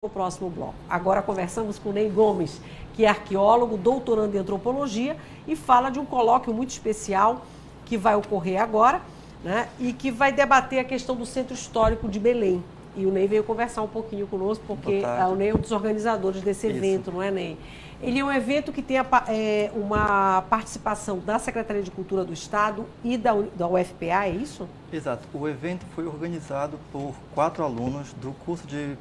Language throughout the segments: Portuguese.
no próximo bloco. Agora conversamos com Ney Gomes, que é arqueólogo, doutorando em antropologia e fala de um colóquio muito especial que vai ocorrer agora, né, e que vai debater a questão do Centro Histórico de Belém. E o Ney veio conversar um pouquinho conosco, porque o Ney é um dos organizadores desse evento, não é, Ney? Ele é um evento que tem uma participação da Secretaria de Cultura do Estado e da UFPA, é isso? Exato. O evento foi organizado por 4 alunos do curso de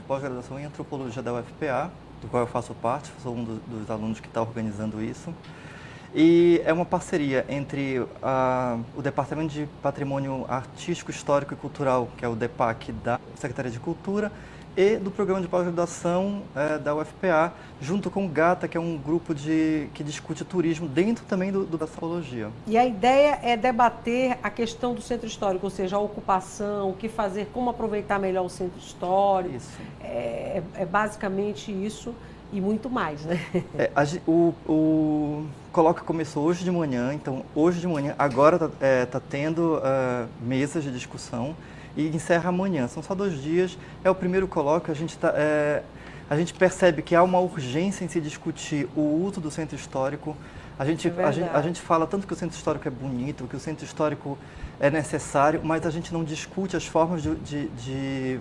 pós-graduação em antropologia da UFPA, do qual eu faço parte, sou um dos alunos que está organizando isso. E é uma parceria entre o Departamento de Patrimônio Artístico, Histórico e Cultural, que é o DEPAC da Secretaria de Cultura, e do Programa de Pós-Graduação da UFPA, junto com o GATA, que é um grupo que discute turismo dentro também da antropologia. E a ideia é debater a questão do centro histórico, ou seja, a ocupação, o que fazer, como aproveitar melhor o centro histórico. Isso. É basicamente isso e muito mais, né? O colóquio começou hoje de manhã, então hoje de manhã, agora está tendo mesas de discussão e encerra amanhã. São só 2 dias, é o primeiro colóquio, a gente percebe que há uma urgência em se discutir o uso do centro histórico. A gente fala tanto que o centro histórico é bonito, que o centro histórico é necessário, mas a gente não discute as formas de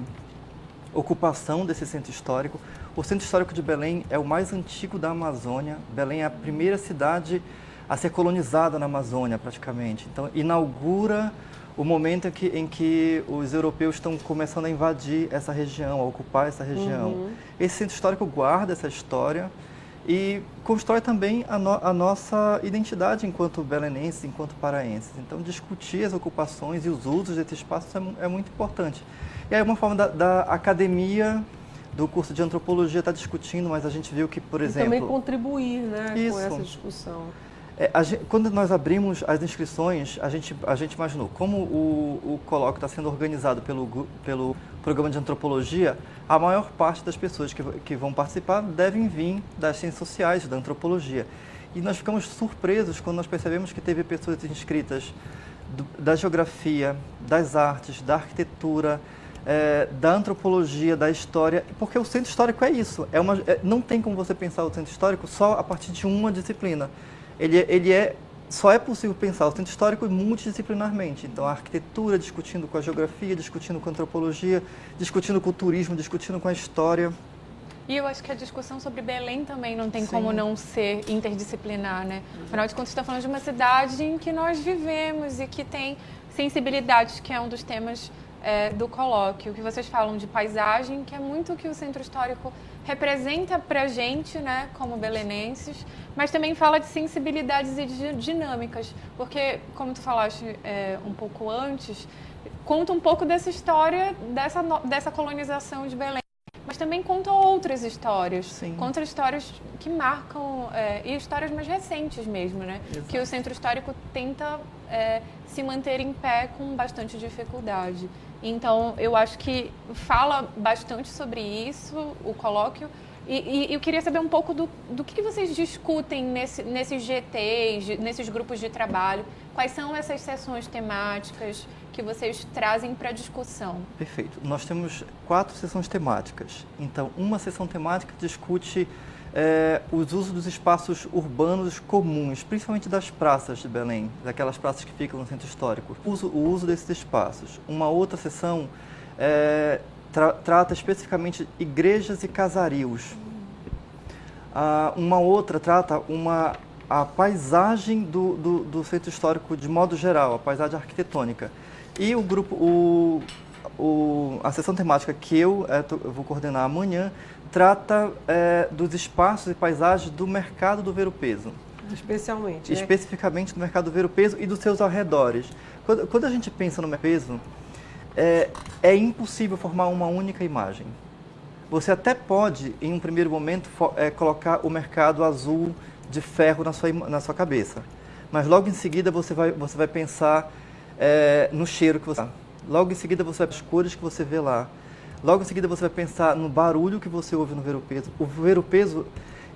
ocupação desse centro histórico. O Centro Histórico de Belém é o mais antigo da Amazônia. Belém é a primeira cidade a ser colonizada na Amazônia, praticamente. Então, inaugura o momento em que os europeus estão começando a invadir essa região, a ocupar essa região. Uhum. Esse Centro Histórico guarda essa história e constrói também a nossa identidade enquanto belenenses, enquanto paraenses. Então, discutir as ocupações e os usos desse espaço é muito importante. E aí, uma forma da academia do curso de antropologia está discutindo, mas a gente viu que, por exemplo... E também contribuir, né, isso, com essa discussão. Quando nós abrimos as inscrições, a gente imaginou, como o colóquio está sendo organizado pelo programa de antropologia, a maior parte das pessoas que vão participar devem vir das ciências sociais, da antropologia. E nós ficamos surpresos quando nós percebemos que teve pessoas inscritas da geografia, das artes, da arquitetura, da antropologia, da história, porque o centro histórico é isso. Não tem como você pensar o centro histórico só a partir de uma disciplina. Só é possível pensar o centro histórico multidisciplinarmente. Então, a arquitetura discutindo com a geografia, discutindo com a antropologia, discutindo com o turismo, discutindo com a história. E eu acho que a discussão sobre Belém também não tem Sim. como não ser interdisciplinar, né? Afinal de contas, está falando de uma cidade em que nós vivemos e que tem sensibilidades, que é um dos temas do colóquio, que vocês falam de paisagem, que é muito o que o centro histórico representa para a gente, né, como belenenses, mas também fala de sensibilidades e de dinâmicas, porque, como tu falaste um pouco antes, conta um pouco dessa história, dessa colonização de Belém, mas também conta outras histórias. Sim. Conta histórias que marcam, e histórias mais recentes mesmo, né? Exato. Que o centro histórico tenta se manter em pé com bastante dificuldade. Então, eu acho que fala bastante sobre isso, o colóquio, e eu queria saber um pouco do que vocês discutem nesses GTs, nesses grupos de trabalho. Quais são essas sessões temáticas que vocês trazem para discussão? Perfeito. Nós temos 4 sessões temáticas. Então, uma sessão temática discute os usos dos espaços urbanos comuns, principalmente das praças de Belém, daquelas praças que ficam no centro histórico. O uso desses espaços. Uma outra sessão trata especificamente igrejas e casarios. Uma outra trata a paisagem do centro histórico de modo geral, a paisagem arquitetônica. E a sessão temática que eu vou coordenar amanhã trata dos espaços e paisagens do mercado do ver-o-peso. Especialmente, Especificamente do mercado do ver-o-peso e dos seus arredores. Quando a gente pensa no ver-o-peso, é impossível formar uma única imagem. Você até pode, em um primeiro momento, colocar o mercado azul de ferro na sua cabeça. Mas logo em seguida você vai pensar no cheiro que você... Logo em seguida você vai pensar nas cores que você vê lá. Logo em seguida você vai pensar no barulho que você ouve no ver-o-peso. O ver-o-peso,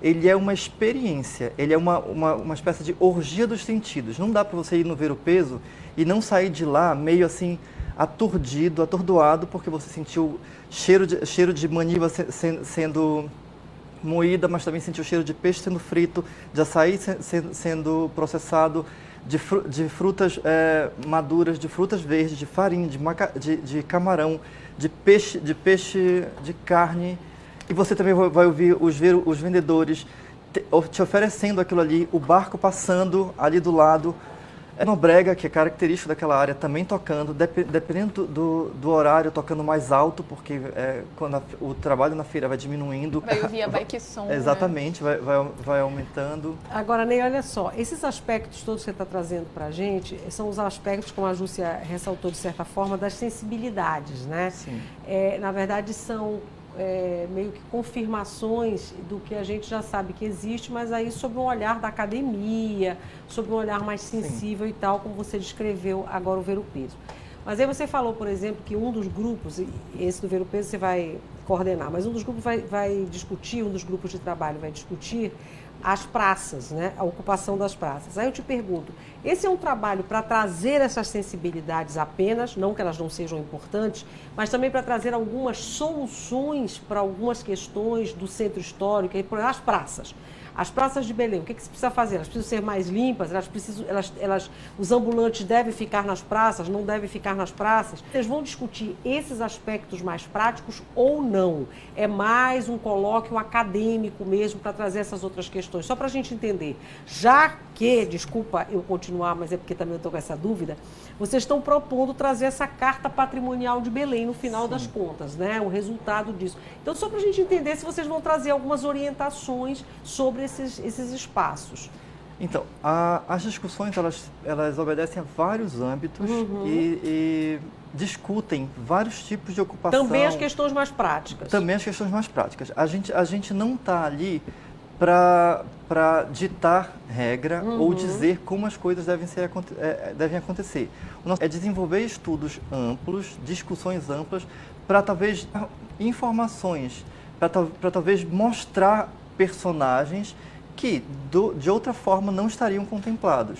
ele é uma experiência, ele é uma espécie de orgia dos sentidos. Não dá para você ir no ver-o-peso e não sair de lá meio assim, atordoado, porque você sentiu cheiro de maniva sendo moída, mas também sentiu o cheiro de peixe sendo frito, de açaí sendo processado, de frutas maduras, de frutas verdes, de farinha, de camarão, de peixe, de carne. E você também vai ouvir os vendedores te oferecendo aquilo ali, o barco passando ali do lado. No brega, que é característico daquela área, também tocando, dependendo do horário, tocando mais alto, porque quando o trabalho na feira vai diminuindo. Vai ouvir a bike som, exatamente, né? vai aumentando. Agora, Ney, olha só, esses aspectos todos que você está trazendo para a gente são os aspectos, como a Júcia ressaltou de certa forma, das sensibilidades, né? Sim. Na verdade, são meio que confirmações do que a gente já sabe que existe, mas aí sob um olhar da academia, sob um olhar mais sensível. Sim. E tal, como você descreveu agora o Ver o Peso. Mas aí você falou, por exemplo, que um dos grupos, esse do Ver o Peso você vai coordenar, mas um dos grupos vai discutir, um dos grupos de trabalho vai discutir as praças, né? A ocupação das praças. Aí eu te pergunto, esse é um trabalho para trazer essas sensibilidades apenas, não que elas não sejam importantes, mas também para trazer algumas soluções para algumas questões do centro histórico, por exemplo, as praças. As praças de Belém, o que se precisa fazer? Elas precisam ser mais limpas, os ambulantes devem ficar nas praças, não devem ficar nas praças. Vocês vão discutir esses aspectos mais práticos ou não? É mais um colóquio acadêmico mesmo para trazer essas outras questões? Só para a gente entender. Já que, desculpa eu continuar, mas é porque também eu estou com essa dúvida, vocês estão propondo trazer essa carta patrimonial de Belém no final. Sim. Das contas, né? O resultado disso. Então, só para a gente entender se vocês vão trazer algumas orientações sobre esses espaços. Então, as discussões, elas obedecem a vários âmbitos. Uhum. e discutem vários tipos de ocupação. Também as questões mais práticas. Também as questões mais práticas. A gente não está ali para ditar regra. Uhum. Ou dizer como as coisas devem acontecer. O nosso é desenvolver estudos amplos, discussões amplas, para talvez informações, para talvez mostrar personagens que de outra forma não estariam contemplados.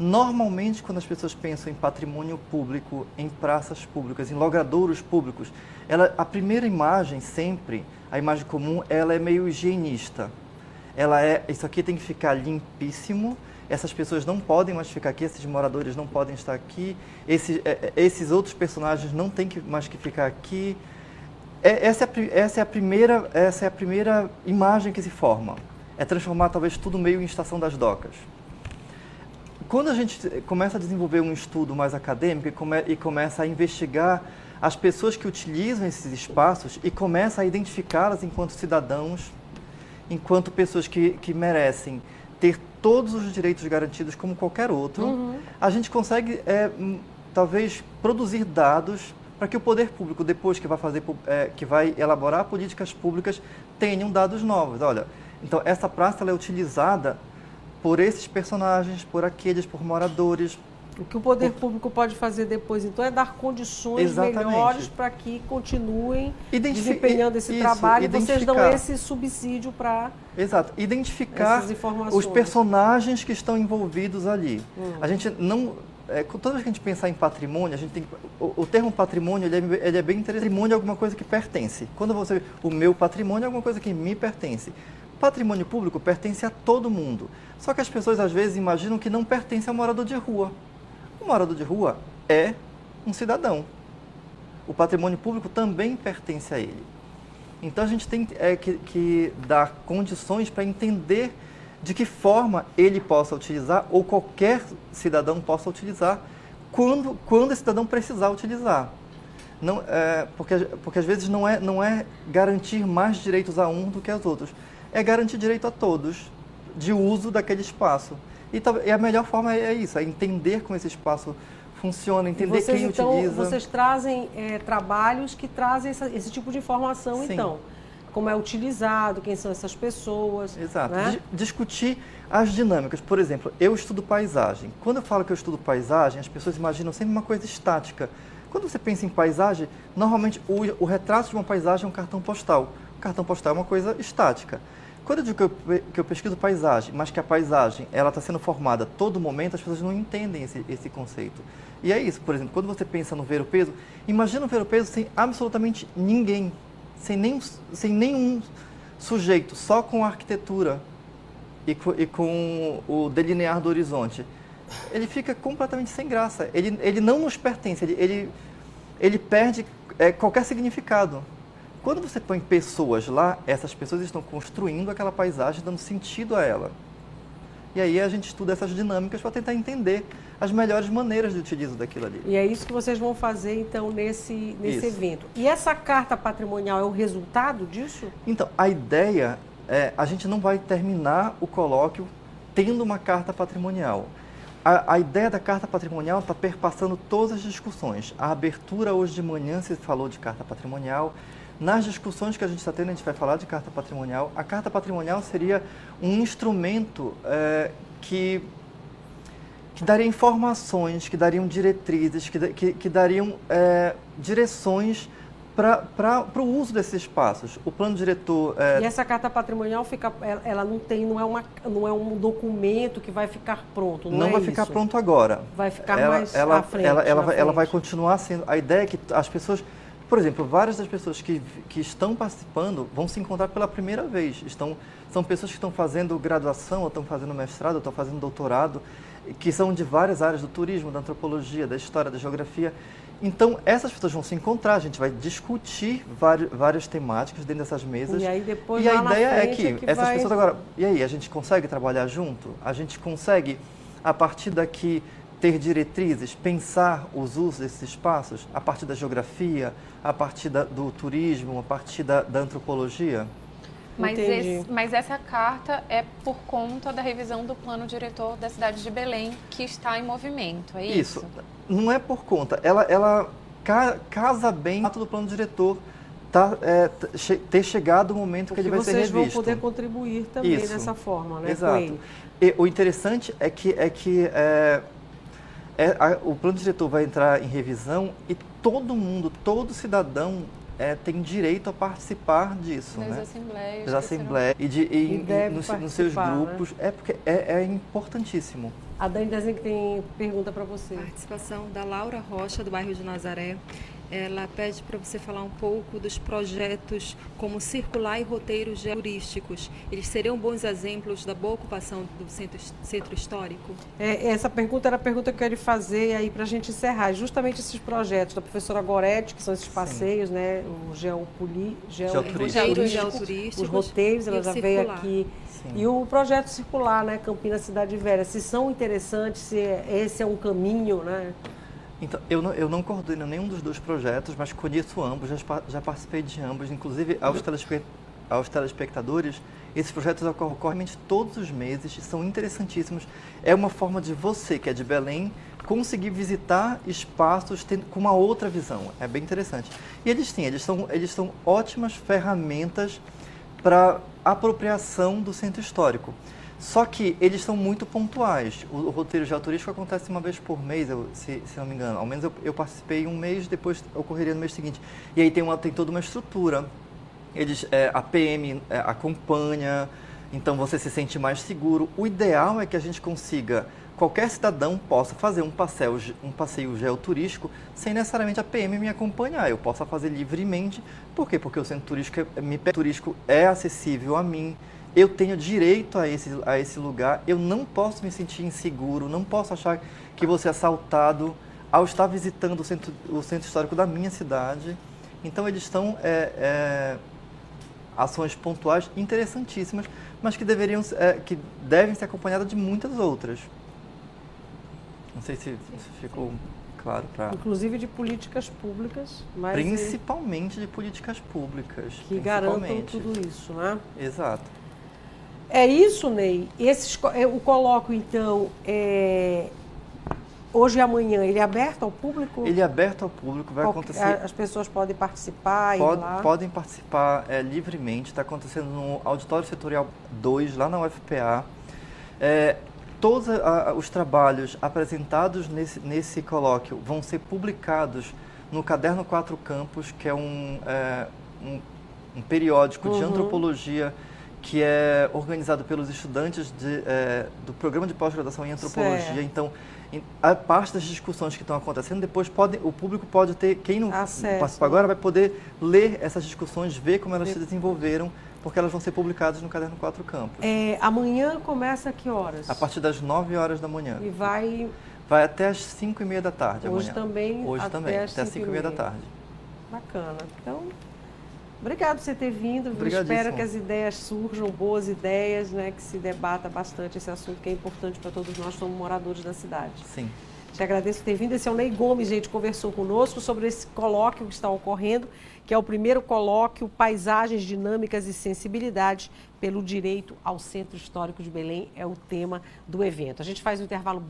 Normalmente, quando as pessoas pensam em patrimônio público, em praças públicas, em logradouros públicos, a primeira imagem, a imagem comum, ela é meio higienista. Isso aqui tem que ficar limpíssimo, essas pessoas não podem mais ficar aqui, esses moradores não podem estar aqui, esses outros personagens não têm mais que ficar aqui. Essa é a primeira imagem que se forma. É transformar talvez tudo meio em estação das docas. Quando a gente começa a desenvolver um estudo mais acadêmico e começa a investigar as pessoas que utilizam esses espaços e começa a identificá-las enquanto cidadãos, enquanto pessoas que merecem ter todos os direitos garantidos como qualquer outro, uhum. A gente consegue talvez produzir dados para que o poder público, depois que vai elaborar políticas públicas, tenham dados novos. Olha, então essa praça ela é utilizada por esses personagens, por aqueles, por moradores. O que o poder público pode fazer depois, então, é dar condições Exatamente. Melhores para que continuem desempenhando esse trabalho e vocês dão esse subsídio para identificar os personagens que estão envolvidos ali. A gente não... toda vez que a gente pensar em patrimônio, a gente tem o termo patrimônio ele é bem interessante. Patrimônio é alguma coisa que pertence. Quando você o meu patrimônio é alguma coisa que me pertence. Patrimônio público pertence a todo mundo. Só que as pessoas às vezes imaginam que não pertence ao morador de rua. O morador de rua é um cidadão. O patrimônio público também pertence a ele. Então a gente tem que dar condições para entender de que forma ele possa utilizar, ou qualquer cidadão possa utilizar, quando esse cidadão precisar utilizar. Não, porque às vezes não é garantir mais direitos a um do que aos outros. É garantir direito a todos de uso daquele espaço. E a melhor forma é isso, é entender como esse espaço funciona, entender quem utiliza. Vocês trazem trabalhos que trazem esse tipo de informação. Sim. Então, como é utilizado, quem são essas pessoas. Exato. Né? Discutir as dinâmicas. Por exemplo, eu estudo paisagem. Quando eu falo que eu estudo paisagem, as pessoas imaginam sempre uma coisa estática. Quando você pensa em paisagem, normalmente o retrato de uma paisagem é um cartão postal. O cartão postal é uma coisa estática. Quando eu digo que eu pesquiso paisagem, mas que a paisagem ela está sendo formada a todo momento, as pessoas não entendem esse conceito. E é isso, por exemplo, quando você pensa no ver-o-peso, imagina um ver-o-peso sem absolutamente ninguém, sem nenhum sujeito, só com a arquitetura e com o delinear do horizonte. Ele fica completamente sem graça, ele não nos pertence, ele perde qualquer significado. Quando você põe pessoas lá, essas pessoas estão construindo aquela paisagem, dando sentido a ela. E aí a gente estuda essas dinâmicas para tentar entender as melhores maneiras de utilizar daquilo ali. E é isso que vocês vão fazer, então, nesse evento. E essa carta patrimonial é o resultado disso? Então, a ideia é, a gente não vai terminar o colóquio tendo uma carta patrimonial. A ideia da carta patrimonial está perpassando todas as discussões. A abertura hoje de manhã se falou de carta patrimonial. Nas discussões que a gente está tendo, a gente vai falar de carta patrimonial. A carta patrimonial seria um instrumento que daria informações, que dariam diretrizes, que dariam direções para o uso desses espaços. O plano diretor... E essa carta patrimonial ela não é um documento que vai ficar pronto, não vai isso? ficar pronto agora. Vai ficar mais à frente. Ela vai continuar sendo... A ideia é que as pessoas... Por exemplo, várias das pessoas que estão participando vão se encontrar pela primeira vez. São pessoas que estão fazendo graduação, ou estão fazendo mestrado, ou estão fazendo doutorado, que são de várias áreas do turismo, da antropologia, da história, da geografia. Então, essas pessoas vão se encontrar, a gente vai discutir várias temáticas dentro dessas mesas. E aí depois, e a ideia é que essas pessoas agora... E aí, a gente consegue trabalhar junto? A gente consegue, a partir daqui, ter diretrizes, pensar os usos desses espaços, a partir da geografia, a partir do turismo, a partir da antropologia? Mas essa carta é por conta da revisão do plano diretor da cidade de Belém, que está em movimento, é isso? Isso, não é por conta. Ela casa bem com o do plano diretor ter chegado o momento que ele vai ser revisto. Vocês vão poder contribuir também dessa forma, né? Exato. Com ele. E o interessante é que o plano diretor vai entrar em revisão e todo cidadão tem direito a participar disso, das né? assembleias. Das assembleias nos seus grupos, né? Porque é importantíssimo. A Dani Desenho que tem pergunta para você. Participação da Laura Rocha, do bairro de Nazaré. Ela pede para você falar um pouco dos projetos como Circular e Roteiros Geoturísticos. Eles seriam bons exemplos da boa ocupação do centro histórico? Essa pergunta era a pergunta que eu queria fazer aí para a gente encerrar. Justamente esses projetos da professora Goretti, que são esses passeios, né? O geoturístico, os roteiros, ela já veio aqui. Sim. E o projeto Circular, né? Campinas Cidade Velha. Se são interessantes, se esse é um caminho, né? Então, eu não coordeno nenhum dos dois projetos, mas conheço ambos, já participei de ambos. Inclusive, aos telespectadores, esses projetos ocorrem todos os meses, são interessantíssimos. É uma forma de você, que é de Belém, conseguir visitar espaços com uma outra visão. É bem interessante. E eles são ótimas ferramentas para apropriação do centro histórico. Só que eles são muito pontuais. O roteiro geoturístico acontece uma vez por mês, se não me engano. Ao menos eu participei um mês, depois ocorreria no mês seguinte. E aí tem toda uma estrutura. A PM acompanha, então você se sente mais seguro. O ideal é que a gente consiga, qualquer cidadão possa fazer um passeio geoturístico sem necessariamente a PM me acompanhar. Eu possa fazer livremente. Por quê? Porque o centro turístico é acessível a mim. Eu tenho direito a esse lugar, eu não posso me sentir inseguro, não posso achar que vou ser assaltado ao estar visitando o centro histórico da minha cidade. Então, eles estão ações pontuais interessantíssimas, mas que devem ser acompanhadas de muitas outras. Não sei se ficou claro para... Inclusive de políticas públicas. Mas principalmente de políticas públicas. Que garantam tudo isso, né? Exato. É isso, Ney. O colóquio, então, hoje e amanhã, ele é aberto ao público? Ele é aberto ao público, vai acontecer... As pessoas podem participar, ir lá? Podem participar livremente, está acontecendo no Auditório Setorial 2, lá na UFPA. Todos os trabalhos apresentados nesse colóquio vão ser publicados no Caderno 4 Campos, que é um periódico de antropologia que é organizado pelos estudantes do programa de pós-graduação em antropologia. Certo. Então, a parte das discussões que estão acontecendo, depois o público pode ter, quem não participa agora vai poder ler essas discussões, ver como elas se desenvolveram, porque elas vão ser publicadas no Caderno 4 Campus. Amanhã começa a que horas? A partir das 9 horas da manhã. E vai até as 5h30 da tarde hoje amanhã. também? Hoje também, até as 5h30 da tarde. Bacana. Então, obrigado por você ter vindo. Espero que as ideias surjam, boas ideias, né? Que se debata bastante esse assunto que é importante para todos nós, somos moradores da cidade. Sim. Te agradeço por ter vindo. Esse é o Ney Gomes, gente, conversou conosco sobre esse colóquio que está ocorrendo, que é o primeiro colóquio Paisagens, Dinâmicas e Sensibilidades pelo Direito ao Centro Histórico de Belém, é o tema do evento. A gente faz um intervalo